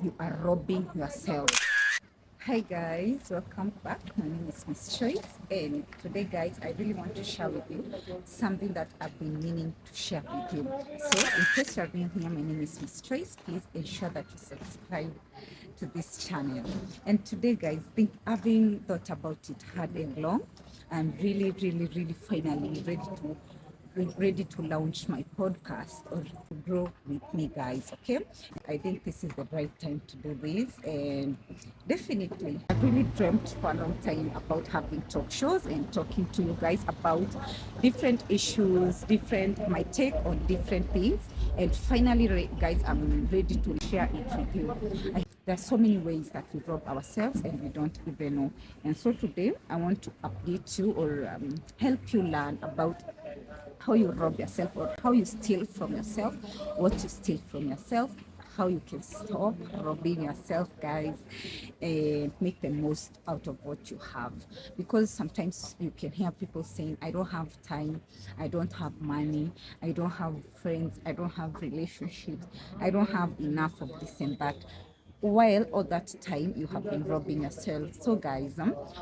you are robbing yourself. Hi guys, welcome back. My name is Miss Choice, and today guys I really want to share with you something that I've been meaning to share with you. So in case you're new here, my name is Miss Choice. Please ensure that you subscribe to this channel. And today guys, having thought about it hard and long, I'm really finally ready to launch my podcast or to grow with me guys. Okay, I think this is the right time to do this, and definitely I've really dreamt for a long time about having talk shows and talking to you guys about different issues, different my take on different things, and finally guys, I'm ready to share it with you. There are so many ways that we rob ourselves and we don't even know. And so today I want to update you or help you learn about how you rob yourself or how you steal from yourself, what you steal from yourself, how you can stop robbing yourself, guys, and make the most out of what you have. Because sometimes you can hear people saying, I don't have time, I don't have money, I don't have friends, I don't have relationships, I don't have enough of this and that, while all that time you have been robbing yourself. So guys,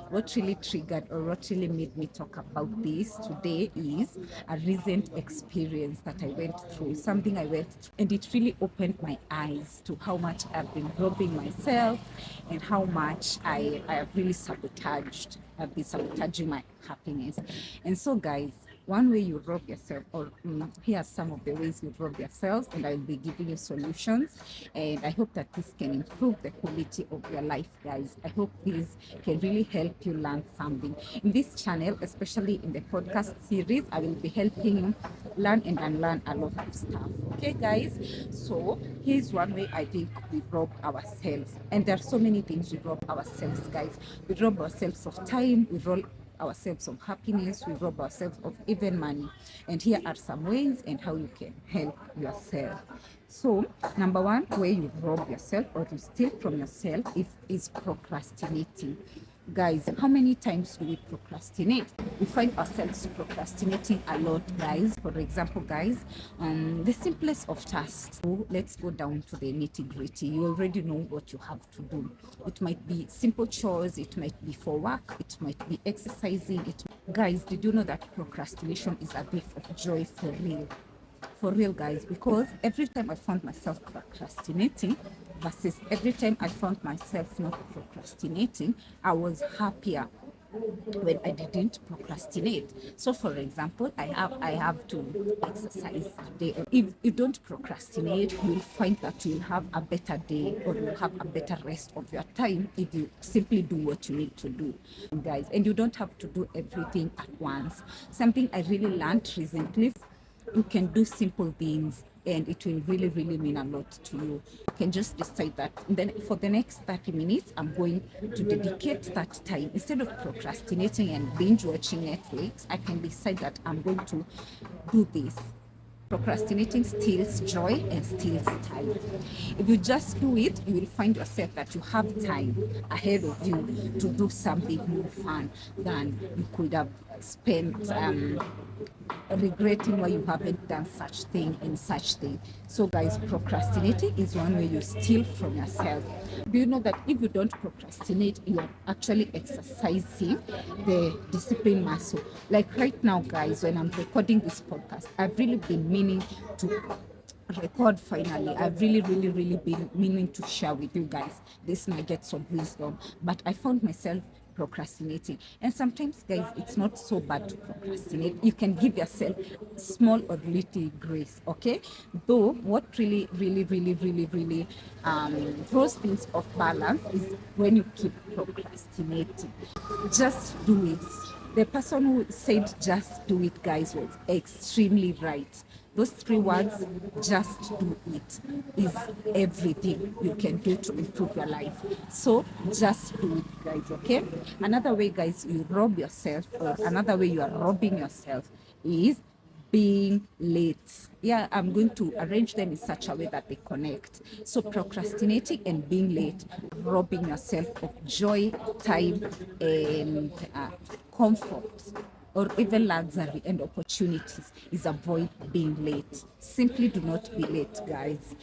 what really triggered or what really made me talk about this today is a recent experience that I went through, something I went through, and it really opened my eyes to how much I've been robbing myself and how much I have really sabotaged. I've been sabotaging my happiness. And so guys, one way you rob yourself, or here are some of the ways you rob yourselves, and I'll be giving you solutions. And I hope that this can improve the quality of your life, guys. I hope this can really help you learn something. In this channel, especially in the podcast series, I will be helping you learn and unlearn a lot of stuff. Okay, guys? So here's one way I think we rob ourselves. And there are so many things we rob ourselves, guys. We rob ourselves of time, we rob ourselves of happiness, we rob ourselves of even money. And here are some ways and how you can help yourself. So number one way you rob yourself or you steal from yourself is procrastinating. Guys, how many times do we procrastinate? We find ourselves procrastinating a lot, guys. For example, guys, the simplest of tasks. So let's go down to the nitty-gritty. You already know what you have to do. It might be simple chores, it might be for work, it might be exercising. Guys, did you know that procrastination is a gift of joy for real? For real, guys, because every time I found myself procrastinating versus every time I found myself not procrastinating, I was happier when I didn't procrastinate. So for example, I have to exercise today. If you don't procrastinate, you'll find that you'll have a better day or you'll have a better rest of your time if you simply do what you need to do, guys. And you don't have to do everything at once. Something I really learned recently, you can do simple things and it will really mean a lot to you. You can just decide that then for the next 30 minutes I'm going to dedicate that time. Instead of procrastinating and binge watching Netflix, I can decide that I'm going to do this. Procrastinating steals joy and steals time. If you just do it, you will find yourself that you have time ahead of you to do something more fun than you could have spent regretting why you haven't done such thing and such thing. So guys, procrastinating is one way you steal from yourself. Do you know that if you don't procrastinate, you are actually exercising the discipline muscle? Like right now, guys, when I'm recording this podcast, I've really been meaning to record finally. I've really been meaning to share with you guys this nuggets of wisdom, but I found myself procrastinating. And sometimes, guys, it's not so bad to procrastinate. You can give yourself small or little grace, okay? Though what really throws things off balance is when you keep procrastinating. Just do it. The person who said just do it, guys, was extremely right. Those three words, just do it, is everything you can do to improve your life. So just do it, guys, okay? Another way, guys, you rob yourself, or another way you are robbing yourself is being late. Yeah, I'm going to arrange them in such a way that they connect. So procrastinating and being late, robbing yourself of joy, time, and comfort, or even luxury and opportunities, is avoid being late. Simply do not be late, guys.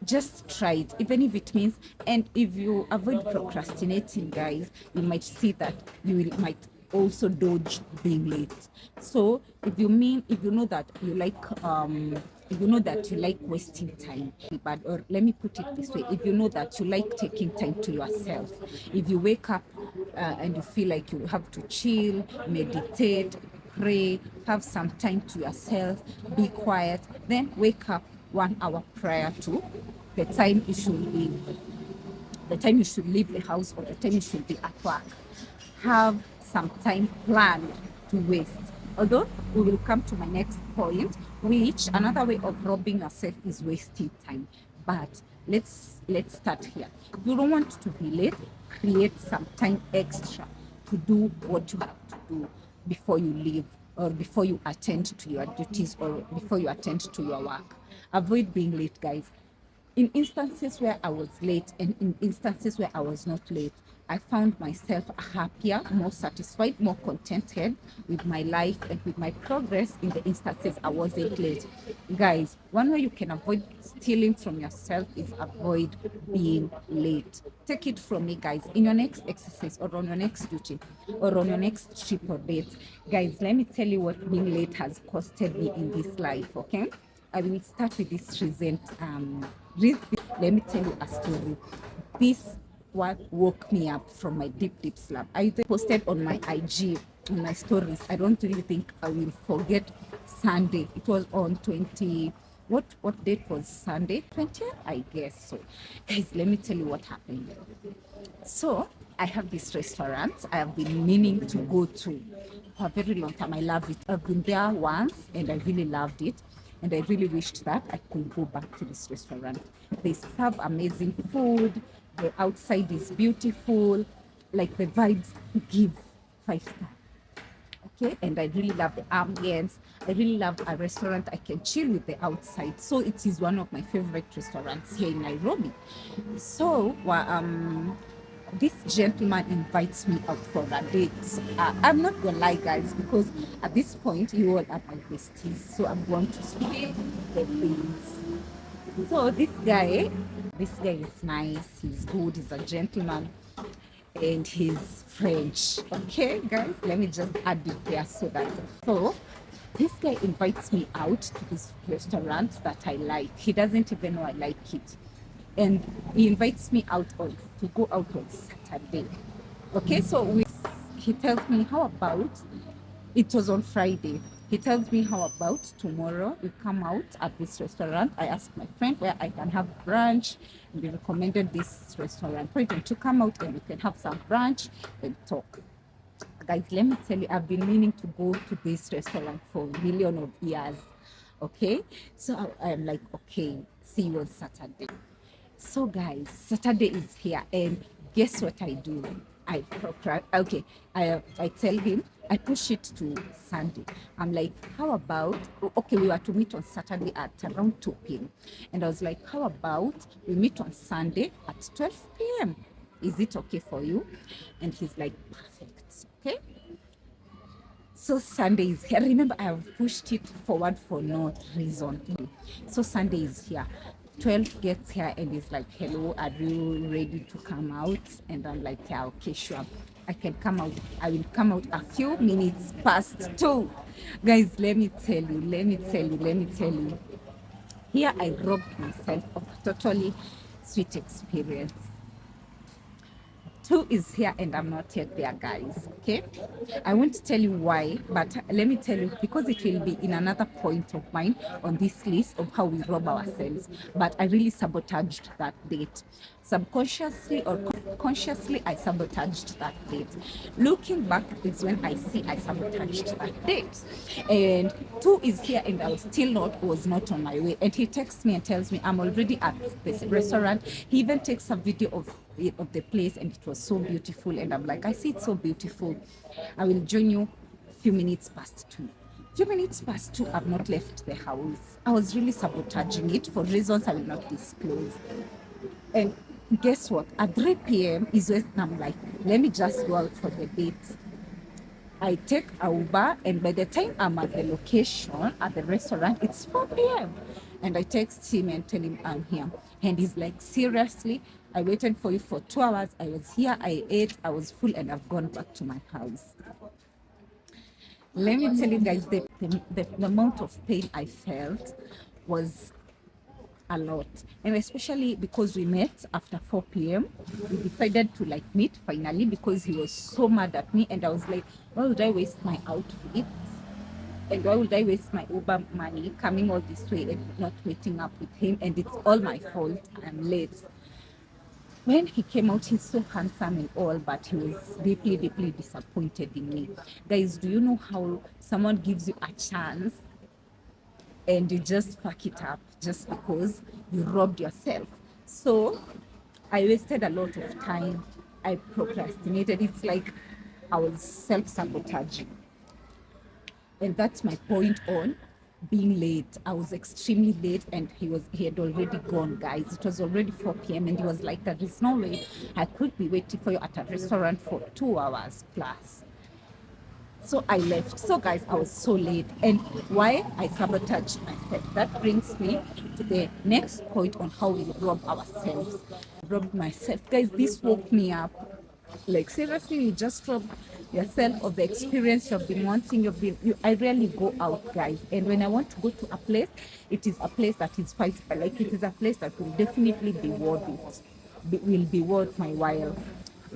Just try it, even if it means, and if you avoid procrastinating, guys, you might see that you will might also dodge being late. So if you know that you like if you know that you like wasting time, but or let me put it this way, if you know that you like taking time to yourself, if you wake up and you feel like you have to chill, meditate, pray, have some time to yourself, be quiet, then wake up 1 hour prior to the time you should be, the time you should leave the house or the time you should be at work. Have some time planned to waste. Although we will come to my next point, which another way of robbing yourself is wasting time. But let's start here. If you don't want to be late, create some time extra to do what you have to do before you leave or before you attend to your duties or before you attend to your work. Avoid being late, guys. In instances where I was late and in instances where I was not late, I found myself happier, more satisfied, more contented with my life and with my progress in the instances I wasn't late. Guys, one way you can avoid stealing from yourself is avoid being late. Take it from me, guys. In your next exercise or on your next duty or on your next trip or date, guys, let me tell you what being late has costed me in this life, okay? I will start with this recent. Let me tell you a story. This one woke me up from my deep slump. I posted on my IG, on my stories. I don't really think I will forget Sunday. It was on 20. What date was Sunday? 20th, I guess. So, guys, let me tell you what happened. So I have this restaurant I have been meaning to go to for a very long time. I love it. I've been there once and I really loved it. And I really wished that I could go back to this restaurant. They serve amazing food. The outside is beautiful. Like the vibes give 5 stars. Okay, and I really love the ambience. I really love a restaurant I can chill with the outside. So it is one of my favorite restaurants here in Nairobi. So this gentleman invites me out for a date. I'm not gonna lie, guys, because at this point you all are my besties, so I'm going to spill the beans. So this guy is nice, he's good, he's a gentleman, and he's French. Okay, guys, let me just add it there so that so this guy invites me out to this restaurant that I like. He doesn't even know I like it. And he invites me out on to go out on Saturday. Okay, so he tells me, how about it was on Friday. He tells me, how about tomorrow we come out at this restaurant. I asked my friend where I can have brunch, and they recommended this restaurant. For him to come out and we can have some brunch and talk. Guys, let me tell you, I've been meaning to go to this restaurant for a million of years. Okay, so I'm like, okay, see you on Saturday. So guys, Saturday is here and guess what I do? I tell him, I push it to Sunday. I'm like, how about, okay, we were to meet on Saturday at around 2 p.m. And I was like, how about we meet on Sunday at 12 p.m.? Is it okay for you? And he's like, perfect. Okay. So Sunday is here. Remember, I have pushed it forward for no reason. So Sunday is here. 12 gets here and he's like, hello, are you ready to come out? And I'm like, yeah, okay, sure. I can come out. I will come out a few minutes past 2. Guys, let me tell you. Here I robbed myself of a totally sweet experience. 2 is here and I'm not yet there, guys. Okay, I won't tell you why, but let me tell you, because it will be in another point of mine on this list of how we rob ourselves. But I really sabotaged that date. Subconsciously or consciously, I sabotaged that date. Looking back is when I see I sabotaged that date. And 2 is here and I was not on my way. And he texts me and tells me I'm already at this restaurant. He even takes a video of the place and it was so beautiful. And I'm like, I see it's so beautiful. I will join you few minutes past 2. Few minutes past 2, I've not left the house. I was really sabotaging it for reasons I will not disclose. And guess what? At 3 p.m. is when I'm like, let me just go out for the date. I take a Uber, and by the time I'm at the location at the restaurant, it's 4 p.m. And I text him and tell him I'm here. And he's like, seriously? I waited for you for 2 hours. I was here, I ate, I was full, and I've gone back to my house. Let me tell you guys, the amount of pain I felt was a lot, and especially because we met after 4 p.m. We decided to like meet finally because he was so mad at me, and I was like, why would I waste my outfit, and why would I waste my Uber money coming all this way and not meeting up with him, and it's all my fault, I'm late. When he came out, he's so handsome and all, but he was deeply, deeply disappointed in me. Guys, do you know how someone gives you a chance and you just fuck it up just because you robbed yourself? So I wasted a lot of time. I procrastinated. It's like I was self-sabotaging. And that's my point on being late. I was extremely late, and he had already gone, guys. It was already 4 p.m. and he was like, there is no way I could be waiting for you at a restaurant for 2 hours plus. So I left. So guys, I was so late. And why I sabotaged myself, that brings me to the next point on how we rob ourselves. I robbed myself, guys. This woke me up. Like seriously, you just rob yourself of the experience you've been wanting. I rarely go out, guys, and when I want to go to a place, it is a place that is quite like, it is a place that will definitely be worth it, will be worth my while.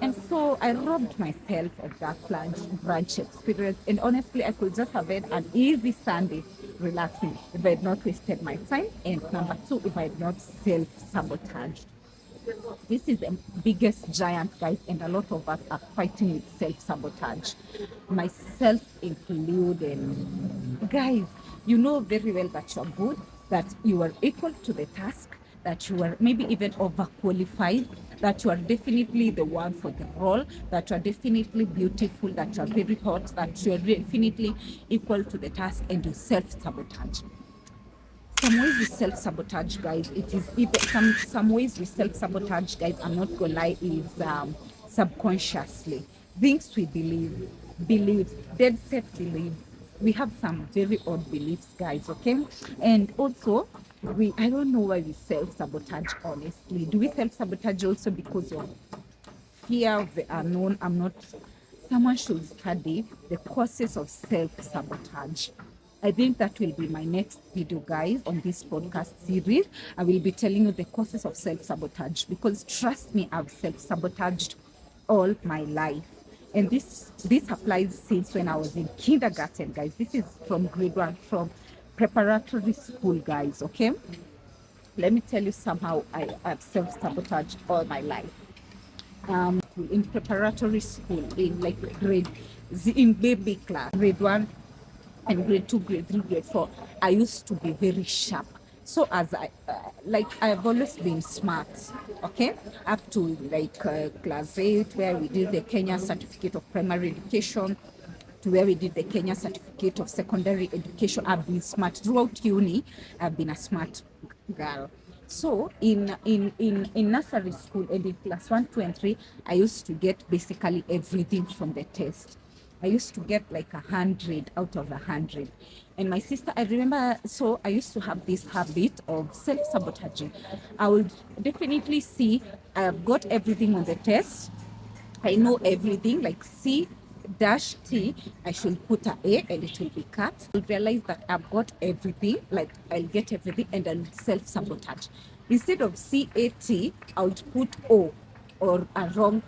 And so I robbed myself of that brunch experience. And honestly, I could just have had an easy Sunday relaxing if I had not wasted my time. And number two, if I had not self-sabotaged. This is the biggest giant, guys, and a lot of us are fighting with self-sabotage, myself included. Guys, you know very well that you're good, that you are equal to the task, that you are maybe even overqualified, that you are definitely the one for the role, that you are definitely beautiful, that you are very hot, that you are definitely equal to the task, and you self-sabotage. Some ways we self-sabotage, guys, it is either some ways we self-sabotage, guys, I'm not gonna lie, is subconsciously. Things we believe, dead set beliefs. We have some very odd beliefs, guys, okay? And also, I don't know why we self-sabotage, honestly. Do we self-sabotage also because of fear of the unknown? Someone should study the causes of self-sabotage. I think that will be my next video, guys, on this podcast series. I will be telling you the causes of self-sabotage, because trust me, I've self-sabotaged all my life. And this applies since when I was in kindergarten, guys. This is from grade 1, from preparatory school, guys, okay? Let me tell you somehow I have self-sabotaged all my life. In preparatory school, in like in baby class, grade 1 and grade 2, grade 3, grade 4, I used to be very sharp. So as I've always been smart, okay, up to like class 8, where we did the Kenya Certificate of Primary Education, to where we did the Kenya Certificate of Secondary Education. I've been smart throughout uni. I've been a smart girl. So in nursery school and in class 1, 2, and 3, I used to get basically everything from the test. I used to get like 100 out of 100. And my sister, I remember, so I used to have this habit of self-sabotaging. I would definitely see I've got everything on the test. I know everything, like C dash T, I should put a A and it will be cut. I'll realize that I've got everything, like I'll get everything, and I'll self-sabotage. Instead of CAT, I would put O, or a wrong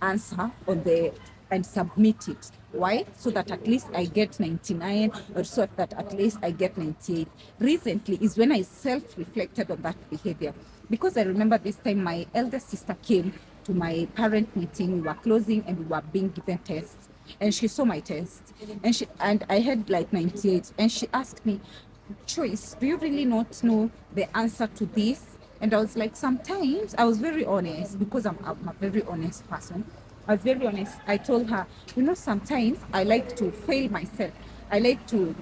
answer on the, and submit it. Why? So that at least I get 99, or so that at least I get 98. Recently is when I self-reflected on that behavior, because I remember this time my eldest sister came to my parent meeting. We were closing and we were being given tests, and she saw my test, and I had like 98, and she asked me, Choice, do you really not know the answer to this? And I was like, sometimes. I was very honest, because I'm a very honest person. I was very honest. I told her, sometimes I like to fail myself. I like to,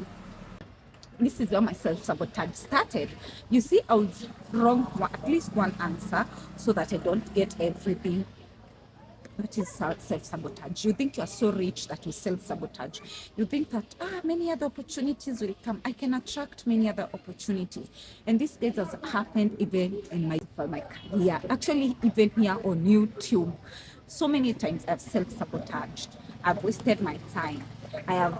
this is where my self-sabotage started. You see, I was wrong for at least one answer, so that I don't get everything. That is self-sabotage. You think you are so rich that you self-sabotage. You think that many other opportunities will come. I can attract many other opportunities. And this case has happened even in my career. Actually, even here on YouTube. So many times I've self-sabotaged. I've wasted my time. I have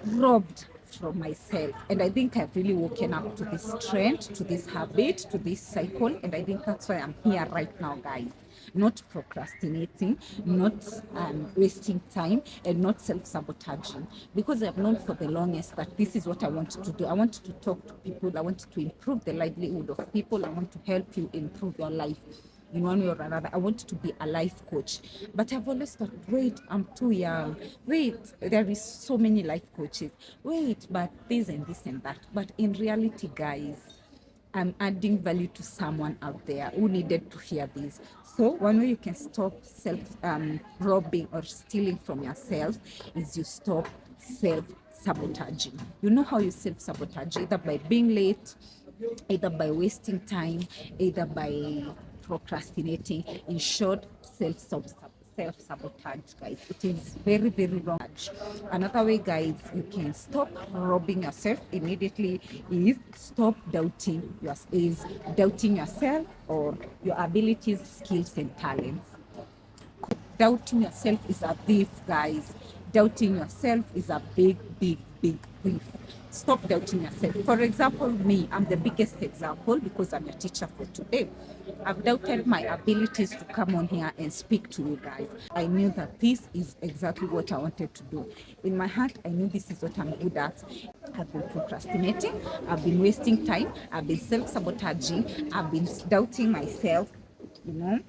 robbed from myself. And I think I've really woken up to this trend, to this habit, to this cycle. And I think that's why I'm here right now, guys. Not procrastinating, not wasting time, and not self-sabotaging. Because I've known for the longest that this is what I want to do. I want to talk to people. I want to improve the livelihood of people. I want to help you improve your life in one way or another. I want to be a life coach. But I've always thought, wait, I'm too young. Wait, there is so many life coaches. Wait, but this and this and that. But in reality, guys, I'm adding value to someone out there who needed to hear this. So one way you can stop self robbing or stealing from yourself is you stop self-sabotaging. You know how you self-sabotage? Either by being late, either by wasting time, either by procrastinating. In short, self-sabotage, guys. It is very, very wrong. Another way, guys, you can stop robbing yourself immediately is stop doubting yourself or your abilities, skills, and talents. Doubting yourself is a thief, guys. Doubting yourself is a big, big, big thief. Stop doubting yourself. For example, me, I'm the biggest example because I'm your teacher for today. I've doubted my abilities to come on here and speak to you guys. I knew that this is exactly what I wanted to do. In my heart, I knew this is what I'm good at. I've been procrastinating, I've been wasting time, I've been self-sabotaging, I've been doubting myself, you know.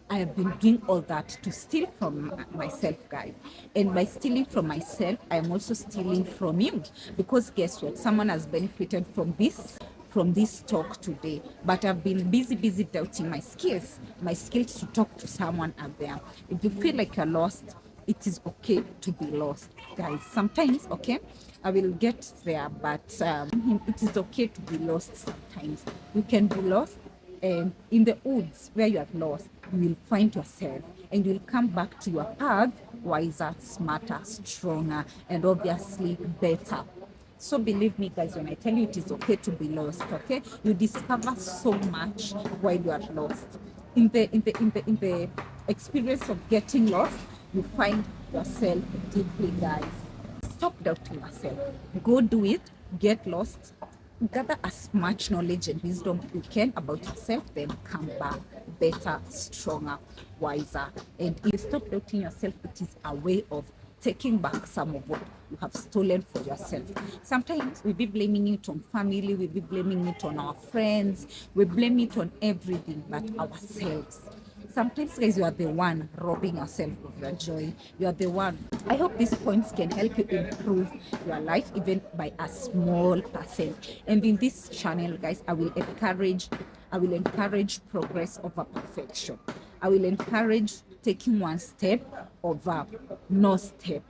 I have been doing all that to steal from myself, guys. And by stealing from myself, I am also stealing from you. Because guess what? Someone has benefited from this talk today. But I've been busy doubting my skills to talk to someone out there. If you feel like you're lost, it is okay to be lost, guys. Sometimes, okay, I will get there, but it is okay to be lost sometimes. You can be lost, and in the woods where you are lost, you will find yourself and you'll come back to your path wiser, smarter, stronger, and obviously better. So believe me, guys, when I tell you it is okay to be lost, okay, you discover so much while you are lost. In the experience of getting lost, you find yourself deeply, guys. Stop doubting yourself. Go do it. Get lost. Gather as much knowledge and wisdom you can about yourself, then come back better, stronger, wiser. And if you stop doubting yourself, it is a way of taking back some of what you have stolen for yourself. Sometimes we be blaming it on family, we be blaming it on our friends, we blame it on everything but ourselves. Sometimes, guys, you are the one robbing yourself of your joy. You are the one. I hope these points can help you improve your life even by a small percent. And in this channel, guys, I will encourage progress over perfection. I will encourage taking one step over no step.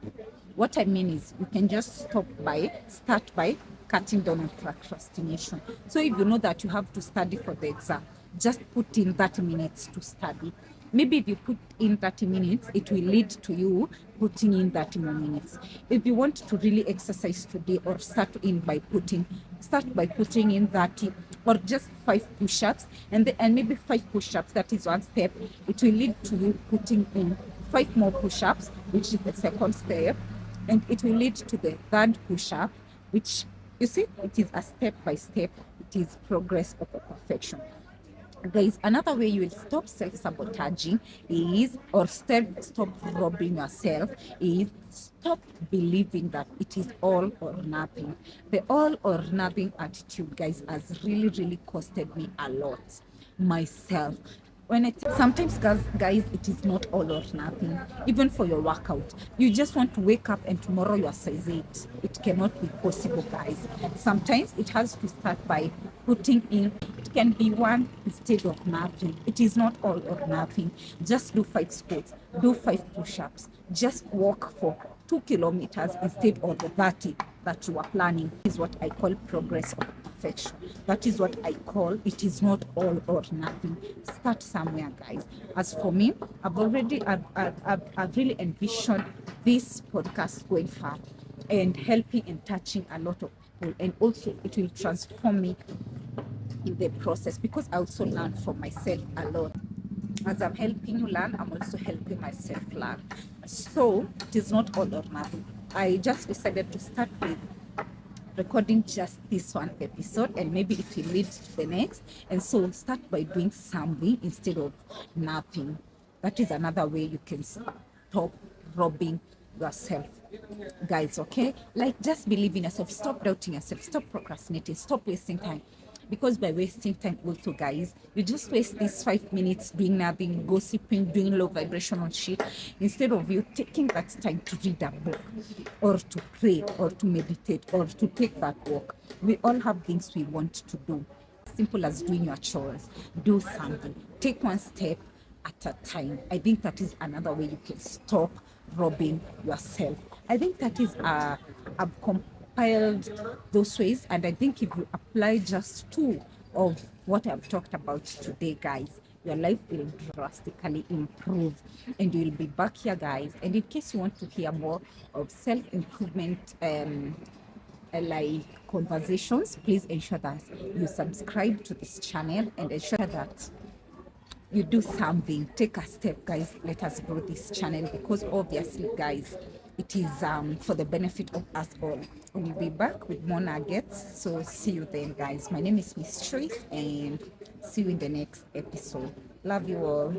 What I mean is you can just start by cutting down on procrastination. So if you know that you have to study for the exam, just put in 30 minutes to study. Maybe if you put in 30 minutes, it will lead to you putting in 30 more minutes. If you want to really exercise today, or start by putting in 30 or just 5 push-ups, and maybe 5 push-ups, that is one step. It will lead to you putting in 5 more push-ups, which is the second step, and it will lead to the third push-up, which, you see, it is a step by step. It is progress over perfection. Guys, another way you will stop self-sabotaging stop robbing yourself is stop believing that it is all or nothing. The all or nothing attitude, guys, has really costed me a lot myself. Sometimes, guys, it is not all or nothing. Even for your workout, you just want to wake up and tomorrow you are size 8. It cannot be possible, guys. Sometimes it has to start by putting in. It can be one instead of nothing. It is not all or nothing. Just do 5 squats, do 5 push-ups, just walk for 2 kilometers instead of the 30 that you are planning. Is what I call progress or perfection. That is what I call it is not all or nothing. Start somewhere, guys. As for me, I've really envisioned this podcast going far and helping and touching a lot of people, and also it will transform me in the process, because I also learn from myself a lot. As I'm helping you learn, I'm also helping myself learn. So it is not all or nothing. I just decided to start with recording just this one episode, and maybe it will lead to the next. And so start by doing something instead of nothing. That is another way you can stop robbing yourself, guys. Okay, like, just believe in yourself, stop doubting yourself, stop procrastinating, stop wasting time. Because by wasting time also, guys, you just waste these 5 minutes doing nothing, gossiping, doing low vibrational shit, instead of you taking that time to read a book, or to pray, or to meditate, or to take that walk. We all have things we want to do. Simple as doing your chores. Do something, take one step at a time. I think that is another way you can stop robbing yourself. I think that is I've compiled those ways, and I think if you apply just two of what I've talked about today, guys, your life will drastically improve, and you'll be back here, guys. And in case you want to hear more of self-improvement like conversations, please ensure that you subscribe to this channel and ensure that you do something, take a step, guys. Let us grow this channel, because obviously, guys, it is for the benefit of us all. We'll be back with more nuggets, so see you then, guys. My name is Miss Choice, and see you in the next episode. Love you all.